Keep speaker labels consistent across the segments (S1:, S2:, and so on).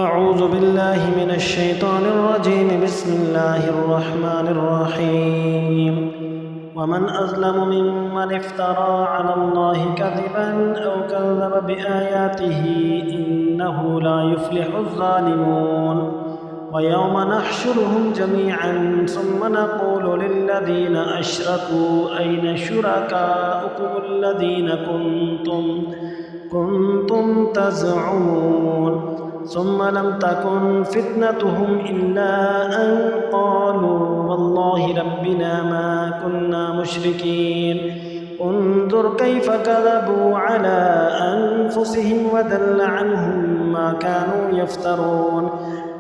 S1: أعوذ بالله من الشيطان الرجيم. بسم الله الرحمن الرحيم. ومن أظلم ممن افترى على الله كذبا أو كذب بآياته إنه لا يفلح الظالمون. ويوم نحشرهم جميعا ثم نقول للذين أشركوا أين شركاؤكم الذين كنتم تزعمون. ثم لم تكن فتنتهم إلا أن قالوا والله ربنا ما كنا مشركين. انظر كيف كذبوا على أنفسهم وضل عنهم ما كانوا يفترون.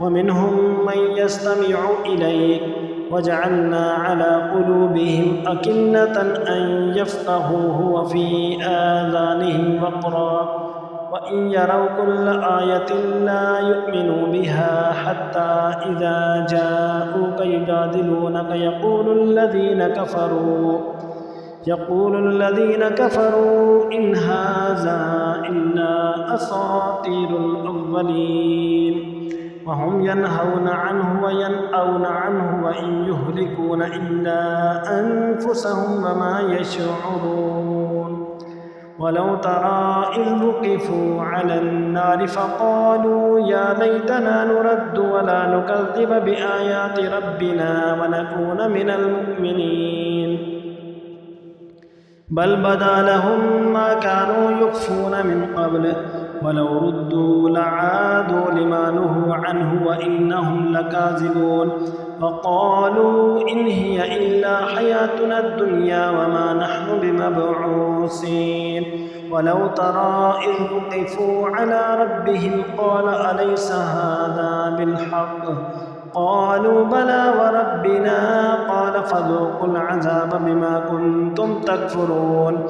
S1: ومنهم من يستمع إليك وجعلنا على قلوبهم أكنة أن يفقهوه وفي آذانهم وقرا وإن يروا كل آية لا يؤمنوا بها حتى إذا جاءوك يجادلونك يقول الذين كفروا إن هذا إلا أساطير الأولين. وهم ينهون عنه وينأون عنه وإن يهلكون إلا أنفسهم وما يشعرون. ولو ترى إذ وقفوا على النار فقالوا يا ليتنا نرد ولا نكذب بآيات ربنا ونكون من المؤمنين. بل بدا لهم ما كانوا يخفون من قبل ولو ردوا لعادوا لما نهوا عنه وإنهم لكاذبون. فقالوا إن هي إلا حياتنا الدنيا وما نحن بمبعوثين. ولو ترى إذ وقفوا على ربهم قال أليس هذا بالحق؟ قالوا بلى وربنا قال فذوقوا العذاب بما كنتم تكفرون.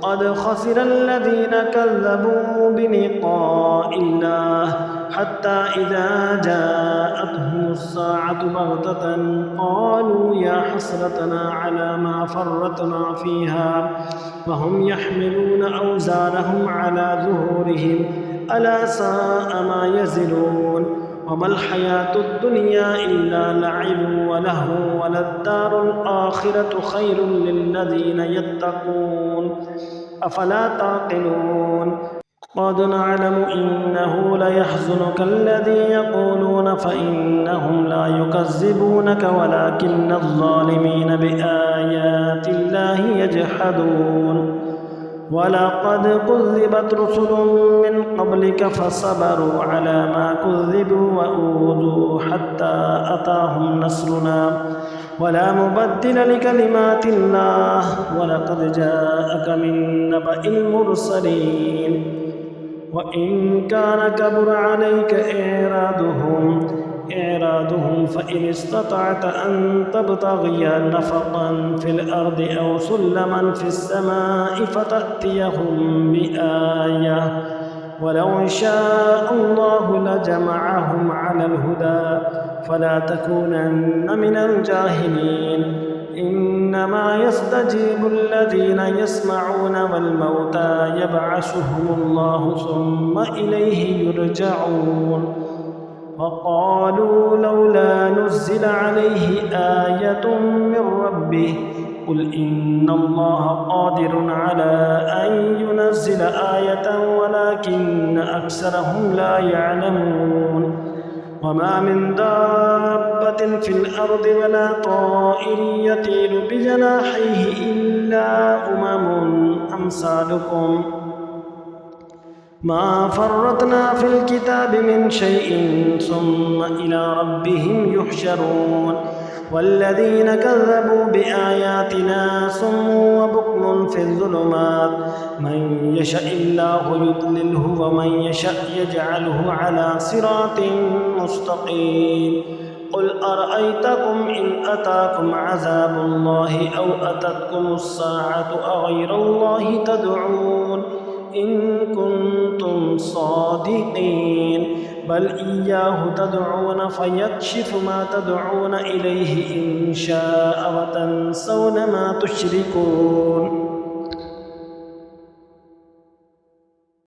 S1: قد خسر الذين كذبوا بلقاء الله حتى إذا جاءتهم الساعة بغتة قالوا يا حسرتنا على ما فرطنا فيها وهم يحملون أوزارهم على ظهورهم ألا ساء ما يزرون. وما الحياة الدنيا إلا لعب ولهو وللدار الآخرة خير للذين يتقون أفلا تعقلون. قد نعلم إنه ليحزنك الذي يقولون فإنهم لا يكذبونك ولكن الظالمين بآيات الله يجحدون. ولقد كذبت رسل من قبلك فصبروا على ما كذبوا وأوذوا حتى أتاهم نصرنا ولا مبدل لكلمات الله ولقد جاءك من نبأ المرسلين. وإن كان كبر عليك إعراضهم فإن استطعت أن تبتغي نفقا في الأرض أو سلما في السماء فتأتيهم بآية ولو شاء الله لجمعهم على الهدى فلا تكونن من الجاهلين. إنما يستجيب الذين يسمعون والموتى يبعثهم الله ثم إليه يرجعون. وقالوا لولا نزل عليه آية من ربه قل إن الله قادر على أن ينزل آية ولكن أكثرهم لا يعلمون. وما من دابة في الأرض ولا طائر يطير بجناحيه إلا أمثالكم ما فرطنا في الكتاب من شيء ثم إلى ربهم يحشرون. والذين كذبوا بآياتنا صم وبكم في الظلمات من يشاء الله يضلله ومن يشاء يجعله على صراط مستقيم. قل أرأيتكم إن أتاكم عذاب الله أو أتتكم الساعة أغير الله تدعون إن كنتم صادقين بل إياه تدعون فيكشف ما تدعون إليه إن شاء وتنسون ما تشركون.